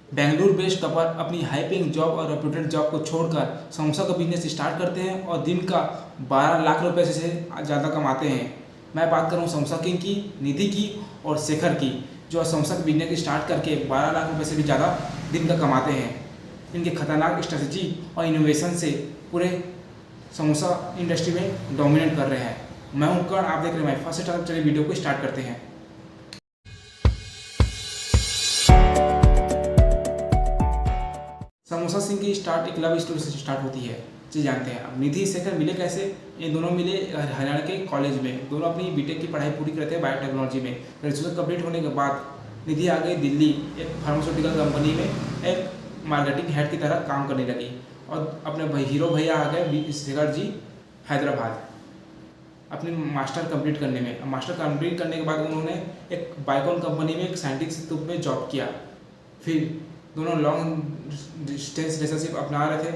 Bengaluru based couple अपनी high paying job और reputed job को छोड़कर समोसा का बिजनेस स्टार्ट करते हैं और दिन का 12 लाख रुपए से ज़्यादा कमाते हैं। मैं बात कर रहा हूँ समोसा किंग की, निधि की और शेखर की, जो समोसा का बिजनेस स्टार्ट करके 12 लाख रुपए से भी ज़्यादा दिन का कमाते हैं। इनके खतरनाक स्ट्रेटजी और इनोवेशन से पूरे समोसा इंडस्ट्री में डोमिनेट कर रहे हैं। मैं हूं कर्ण, आप देख रहे हैं माय फर्स्ट स्टार्ट। चलिए वीडियो को स्टार्ट करते हैं। समोसा सिंह की स्टार्ट एक लव स्टोरी से स्टार्ट होती है, जी जानते हैं। अब निधि शेखर मिले कैसे? ये दोनों मिले हरियाणा के कॉलेज में। दोनों अपनी बीटेक की पढ़ाई पूरी करते हैं बायोटेक्नोलॉजी में। ग्रेजुएशन कंप्लीट होने के बाद निधि आ गई दिल्ली, एक फार्मास्यूटिकल कंपनी में एक मार्केटिंग हेड की तरह काम करने लगी। और अपने हीरो भैया आ गए शेखर जी हैदराबाद अपनी मास्टर कंप्लीट करने में। मास्टर कंप्लीट करने के बाद उन्होंने एक बाइकॉन कंपनी में एक साइंटिस्ट के रूप में जॉब किया। फिर दोनों लॉन्ग डिस्टेंस रिलेशनशिप अपना रहे थे।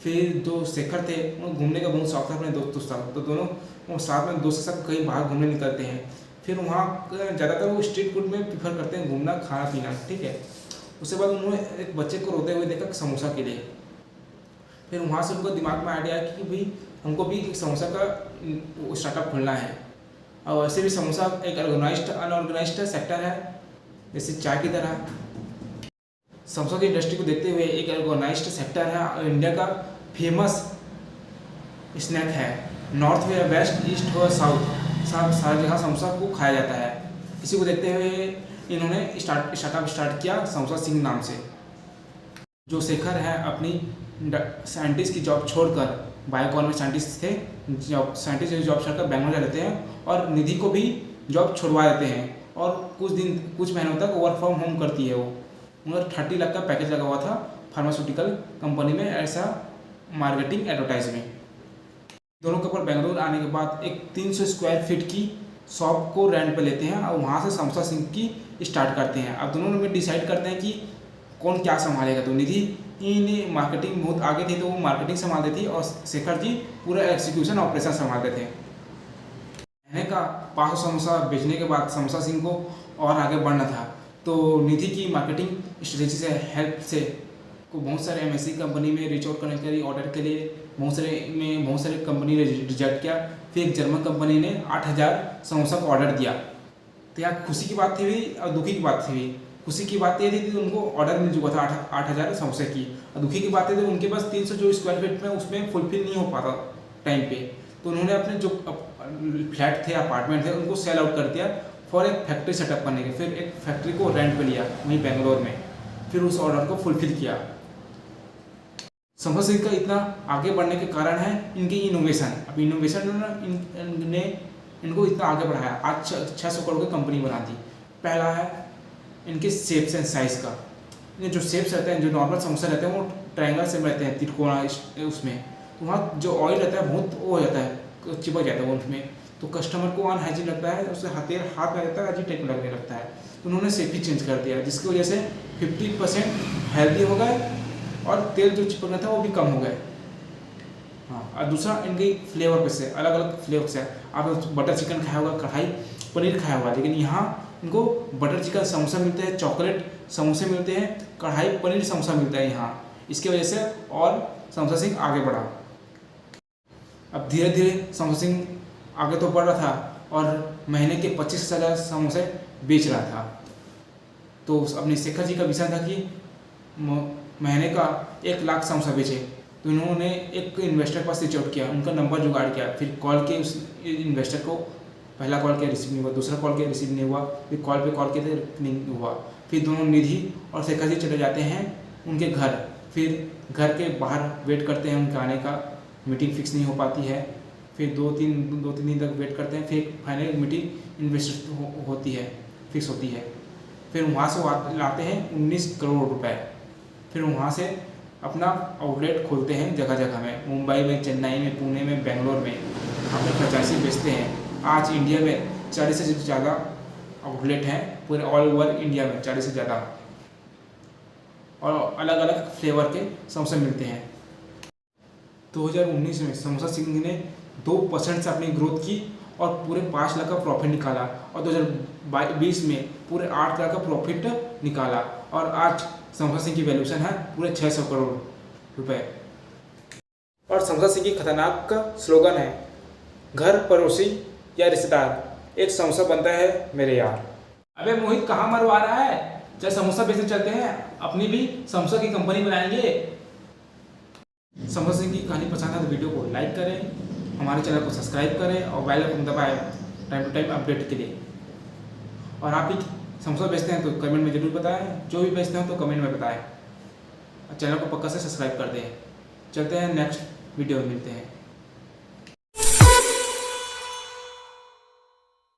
फिर जो शेखर थे उनको घूमने का बहुत शौक था अपने दोस्तों के साथ, तो दोनों वो साथ में दोस्तों के साथ कहीं बाहर घूमने निकलते हैं। फिर वहाँ ज़्यादातर वो स्ट्रीट फूड में प्रीफर करते हैं घूमना, खाना पीना, ठीक है। उसके बाद उन्होंने एक बच्चे को रोते हुए देखा समोसा के लिए। फिर वहाँ से उनको दिमाग में आइडिया आया कि भाई हमको भी एक समोसा का स्टार्टअप खोलना है। और वैसे भी समोसा एक ऑर्गेनाइज्ड अनऑर्गेनाइज्ड सेक्टर है, जैसे चाय की तरह। समोसा की इंडस्ट्री को देखते हुए एक ऑर्गेनाइज्ड सेक्टर है और इंडिया का फेमस स्नैक है। नॉर्थ में, वेस्ट, ईस्ट और साउथ सारी जगह समोसा को खाया जाता है। इसी को देखते हुए इन्होंने स्टार्टअप स्टार्ट किया समोसा सिंह नाम से। जो शेखर है अपनी साइंटिस्ट की जॉब छोड़कर, बायोकॉन में साइंटिस्ट थे, साइंटिस्ट की जॉब छोड़कर बेंगलोर जा रहते हैं और निधि को भी जॉब छुड़वा देते हैं। और कुछ महीनों तक वर्क फ्रॉम होम करती है वो। उन्हें 30 लाख का पैकेज लगा हुआ था फार्मास्यूटिकल कंपनी में ऐसा मार्केटिंग एडवर्टाइज में। दोनों कपल बेंगलुरु आने के बाद एक 300 स्क्वायर फीट की शॉप को रेंट पे लेते हैं और वहाँ से समोसा सिंह की स्टार्ट करते हैं। अब दोनों में डिसाइड करते हैं कि कौन क्या संभालेगा। तो निधि ने मार्केटिंग बहुत आगे थी, तो वो मार्केटिंग संभालती थी और शेखर जी पूरा एक्सिक्यूशन ऑपरेशन संभालते थे। कहने का 500 समोसा बेचने के बाद समोसा सिंह को और आगे बढ़ना था, तो निधि की मार्केटिंग स्ट्रेटेजी से हेल्प से को बहुत सारे एमएससी कंपनी में रीच आउट करने के लिए ऑर्डर के लिए बहुत सारे कंपनी ने रिजेक्ट किया। फिर एक जर्मन कंपनी ने 8000 समोसा का ऑर्डर दिया। तो यहाँ खुशी की बात थी और दुखी की बात थी। खुशी की बात ये थी कि उनको ऑर्डर मिल चुका था 8000 समोसे की, और दुखी की बात ये थी उनके पास 300 जो स्क्वायर फीट में उसमें फुलफिल नहीं हो पाता टाइम पे। तो उन्होंने अपने जो फ्लैट थे, अपार्टमेंट थे, उनको सेल आउट कर दिया फॉर एक फैक्ट्री सेटअप करने के। फिर एक फैक्ट्री को रेंट पे लिया वहीं बेंगलोर में। फिर उस ऑर्डर को फुलफिल किया। समोसा सिंह का इतना आगे बढ़ने के कारण है इनकी इनोवेशन। अब इनोवेशन ने इनको इतना आगे बढ़ाया, आज 600 करोड़ की कंपनी बना दी। पहला है इनके शेप्स एंड साइज़ का। इनके जो शेप्स रहते हैं, जो नॉर्मल समोसा रहते हैं वो ट्रायंगल से रहते हैं, त्रिकोणा उसमें। तो वहाँ जो ऑयल रहता है बहुत वो हो जाता है, चिपक जाता है वो उसमें, तो कस्टमर को अनहाइजीन लगता है, उससे हाथ में रहता है, अजीब टाइप लगने लगता है। तो उन्होंने शेप ही चेंज कर दिया, जिसकी वजह से 50% हेल्दी हो गए और तेल जो चिपकना था वो भी कम हो गए। हाँ, और दूसरा इनकी फ्लेवर पे से अलग अलग फ्लेवर से। आप बटर चिकन खाया होगा, कढ़ाई पनीर खाया होगा, लेकिन यहाँ इनको बटर चिकन समोसा मिलते हैं, चॉकलेट समोसे मिलते हैं, कढ़ाई पनीर समोसा मिलता है यहाँ। इसकी वजह से और समोसा सिंह आगे बढ़ा। अब धीरे धीरे समोसा सिंह आगे तो बढ़ रहा था और महीने के 25,000 समोसे बेच रहा था। तो अपने शेखर जी का विषय था कि महीने का 1 लाख समोसा बेचे। तो इन्होंने एक इन्वेस्टर के पास रीच आउट किया, उनका नंबर जुगाड़ किया। फिर कॉल के उस इन्वेस्टर को, पहला कॉल किया रिसीव नहीं हुआ, दूसरा कॉल किया रिसीव नहीं हुआ, फिर कॉल पे कॉल किया नहीं हुआ। फिर दोनों निधि और शेखर जी चले जाते हैं उनके घर। फिर घर के बाहर वेट करते हैं उनके आने का, मीटिंग फिक्स नहीं हो पाती है। फिर दो तीन दिन तक वेट करते हैं। फिर फाइनल मीटिंग इन्वेस्टर होती है, फिक्स होती है। फिर वहाँ से लाते हैं 19 करोड़ रुपए। फिर वहाँ से अपना आउटलेट खोलते हैं जगह जगह में, मुंबई में, चेन्नई में, पुणे में, बेंगलोर में अपने फ्रेंचाइजी बेचते हैं। आज इंडिया में 40 से ज़्यादा आउटलेट हैं, पूरे ऑल ओवर इंडिया में 40 से ज़्यादा, और अलग अलग फ्लेवर के समोसे मिलते हैं। 2019 में समोसा सिंह ने 2% से अपनी ग्रोथ की और पूरे 5 लाख का प्रॉफिट निकाला, और 2020 में पूरे 8 लाख का प्रॉफिट निकाला। और आज समोसा सिंह की वैल्यूशन है पूरे 600 करोड़ रुपए। और समोसा सिंह की खतरनाक स्लोगन है, घर पड़ोसी या रिश्तेदार एक समोसा बनता है मेरे यार। अबे मोहित कहाँ मरवा रहा है, चल समोसा बेचने चलते हैं, अपनी भी समोसा की कंपनी बनाएंगे। समोसा सिंह की कहानी पसंद है तो वीडियो को लाइक करें, हमारे चैनल को सब्सक्राइब करें और बेल आइकन दबाएं टाइम टू टाइम अपडेट के लिए। और आप भी समोसा बेचते हैं तो कमेंट में ज़रूर बताएं, जो भी बेचते हैं तो कमेंट में बताएं। चैनल को पक्का से सब्सक्राइब कर दें। चलते हैं नेक्स्ट वीडियो में मिलते हैं।